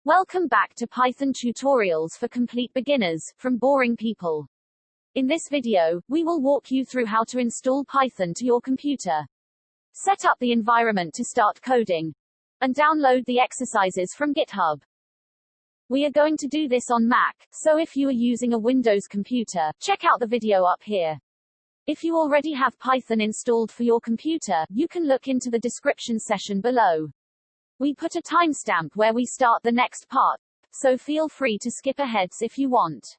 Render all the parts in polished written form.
Welcome back to Python tutorials for complete beginners, from boring people. In this video, we will walk you through how to install Python to your computer, set up the environment to start coding, and download the exercises from GitHub. We are going to do this on Mac, so if you are using a Windows computer, check out the video up here. If you already have Python installed for your computer, you can look into the description section below. We put a timestamp where we start the next part, so feel free to skip ahead if you want.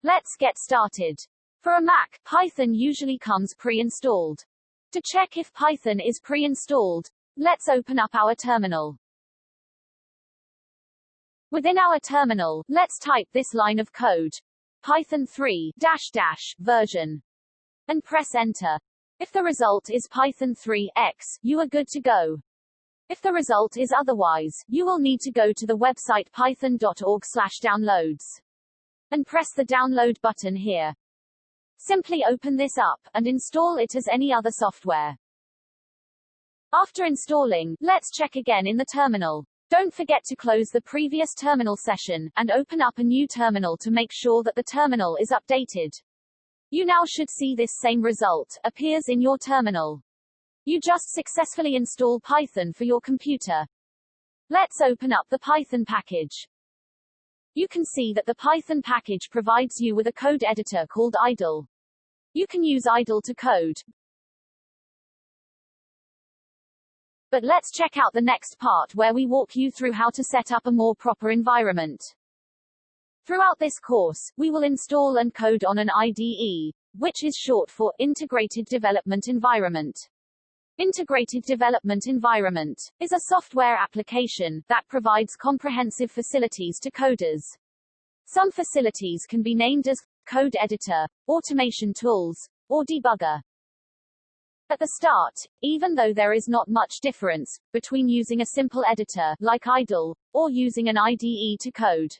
Let's get started. For a Mac, Python usually comes pre-installed. To check if Python is pre-installed, let's open up our terminal. Within our terminal, let's type this line of code, Python 3 version, and press enter. If the result is Python 3x, you are good to go. If the result is otherwise, you will need to go to the website python.org/downloads and press the download button here. Simply open this up and install it as any other software. After installing, let's check again in the terminal. Don't forget to close the previous terminal session and open up a new terminal to make sure that the terminal is updated. You now should see this same result appears in your terminal. You just successfully install Python for your computer. Let's open up the Python package. You can see that the Python package provides you with a code editor called idle. You can use idle to code. But let's check out the next part where we walk you through how to set up a more proper environment. Throughout this course, we will install and code on an IDE, which is short for Integrated Development Environment. Integrated Development Environment is a software application that provides comprehensive facilities to coders. Some facilities can be named as code editor, automation tools, or debugger. At the start, even though there is not much difference between using a simple editor, like idle, or using an IDE to code,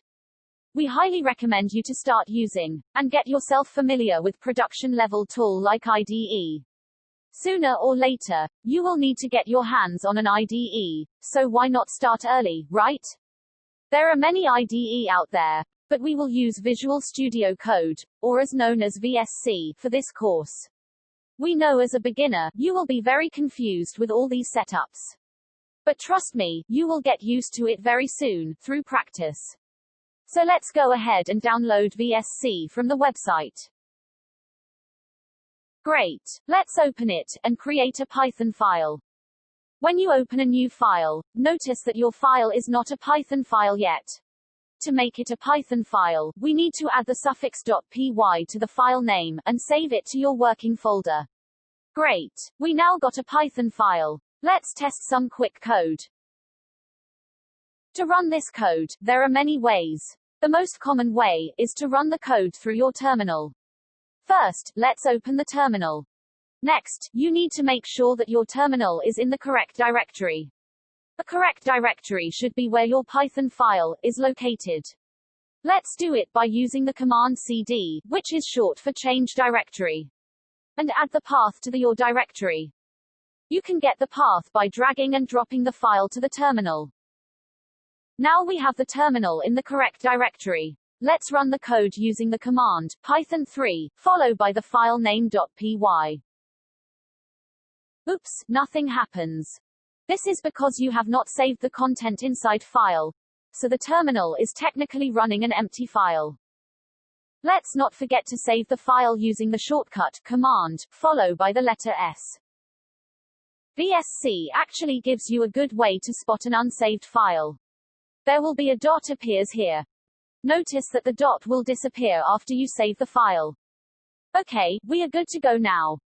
we highly recommend you to start using and get yourself familiar with production-level tool like IDE. Sooner or later, you will need to get your hands on an IDE, so why not start early, right? There are many IDE out there, but we will use Visual Studio Code, or as known as VSC, for this course. We know as a beginner, you will be very confused with all these setups. But trust me, you will get used to it very soon, through practice. So let's go ahead and download VSC from the website. Great. Let's open it and create a Python file. When you open a new file, notice that your file is not a Python file yet. To make it a Python file, we need to add the suffix .py to the file name and save it to your working folder. Great. We now got a Python file. Let's test some quick code. To run this code, there are many ways. The most common way is to run the code through your terminal. First, let's open the terminal. Next, you need to make sure that your terminal is in the correct directory. The correct directory should be where your Python file is located. Let's do it by using the command cd, which is short for change directory, and add the path to your directory. You can get the path by dragging and dropping the file to the terminal. Now we have the terminal in the correct directory. Let's run the code using the command Python 3, followed by the file name .py. Oops, nothing happens. This is because you have not saved the content inside file, so the terminal is technically running an empty file. Let's not forget to save the file using the shortcut command, followed by the letter S. VSC actually gives you a good way to spot an unsaved file. There will be a dot appears here. Notice that the dot will disappear after you save the file. Okay, we are good to go now.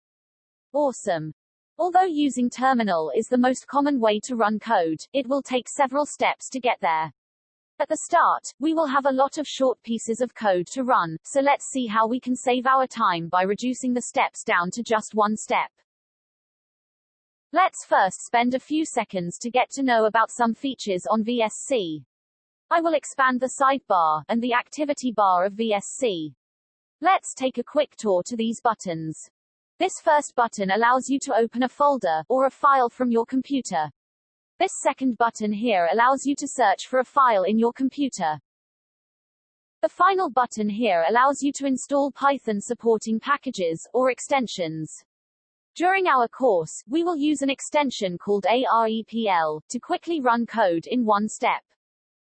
Awesome. Although using terminal is the most common way to run code, it will take several steps to get there. At the start, we will have a lot of short pieces of code to run, so let's see how we can save our time by reducing the steps down to just one step. Let's first spend a few seconds to get to know about some features on VSC. I will expand the sidebar and the activity bar of VSC. Let's take a quick tour to these buttons. This first button allows you to open a folder or a file from your computer. This second button here allows you to search for a file in your computer. The final button here allows you to install Python supporting packages, or extensions. During our course, we will use an extension called AREPL, to quickly run code in one step.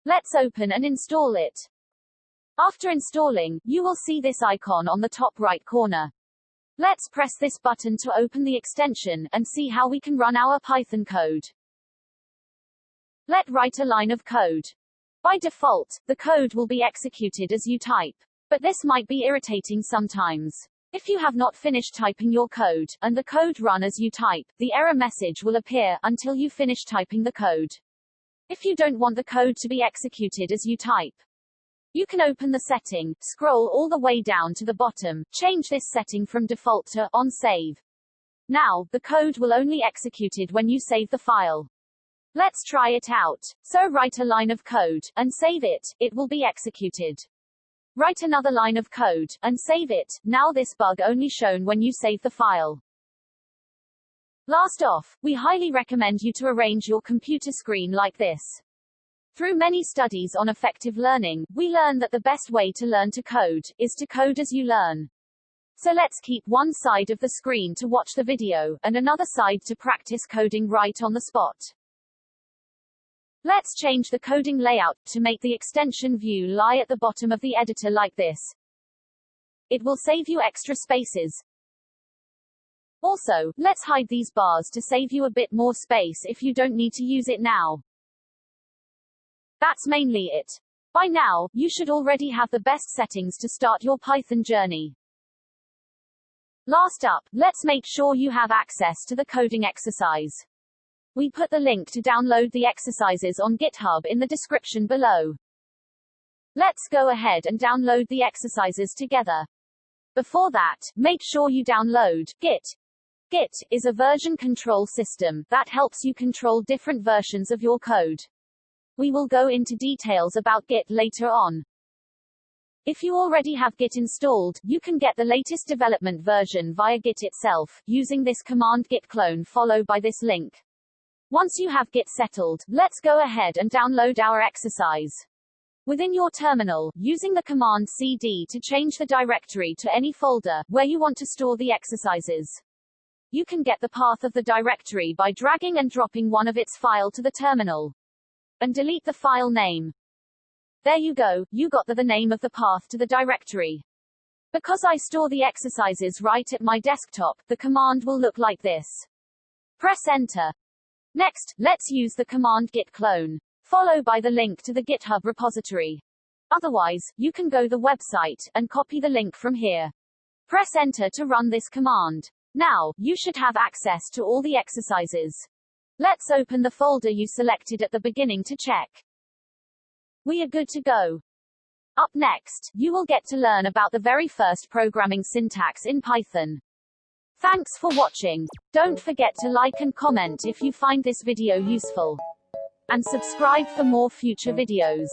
Let's open and install it. After installing, you will see this icon on the top right corner. Let's press this button to open the extension, and see how we can run our Python code. Let's write a line of code. By default, the code will be executed as you type. But this might be irritating sometimes. If you have not finished typing your code, and the code run as you type, the error message will appear until you finish typing the code. If you don't want the code to be executed as you type, you can open the setting, scroll all the way down to the bottom, change this setting from default to on save. Now, the code will only executed when you save the file. Let's try it out. So write a line of code, and save it, it will be executed. Write another line of code, and save it, now this bug only shown when you save the file. Last off, we highly recommend you to arrange your computer screen like this. Through many studies on effective learning, we learn that the best way to learn to code, is to code as you learn. So let's keep one side of the screen to watch the video, and another side to practice coding right on the spot. Let's change the coding layout, to make the extension view lie at the bottom of the editor like this. It will save you extra spaces. Also, let's hide these bars to save you a bit more space if you don't need to use it now. That's mainly it. By now, you should already have the best settings to start your Python journey. Last up, let's make sure you have access to the coding exercise. We put the link to download the exercises on GitHub in the description below. Let's go ahead and download the exercises together. Before that, make sure you download Git. Git is a version control system that helps you control different versions of your code. We will go into details about Git later on. If you already have Git installed, you can get the latest development version via Git itself, using this command git clone followed by this link. Once you have Git settled, let's go ahead and download our exercise. Within your terminal, using the command cd to change the directory to any folder where you want to store the exercises. You can get the path of the directory by dragging and dropping one of its file to the terminal. And delete the file name. There you go, you got the name of the path to the directory. Because I store the exercises right at my desktop, the command will look like this. Press enter. Next, let's use the command git clone, followed by the link to the GitHub repository. Otherwise, you can go to the website, and copy the link from here. Press enter to run this command. Now, you should have access to all the exercises. Let's open the folder you selected at the beginning to check. We are good to go. Up next, you will get to learn about the very first programming syntax in Python. Thanks for watching. Don't forget to like and comment if you find this video useful. And subscribe for more future videos.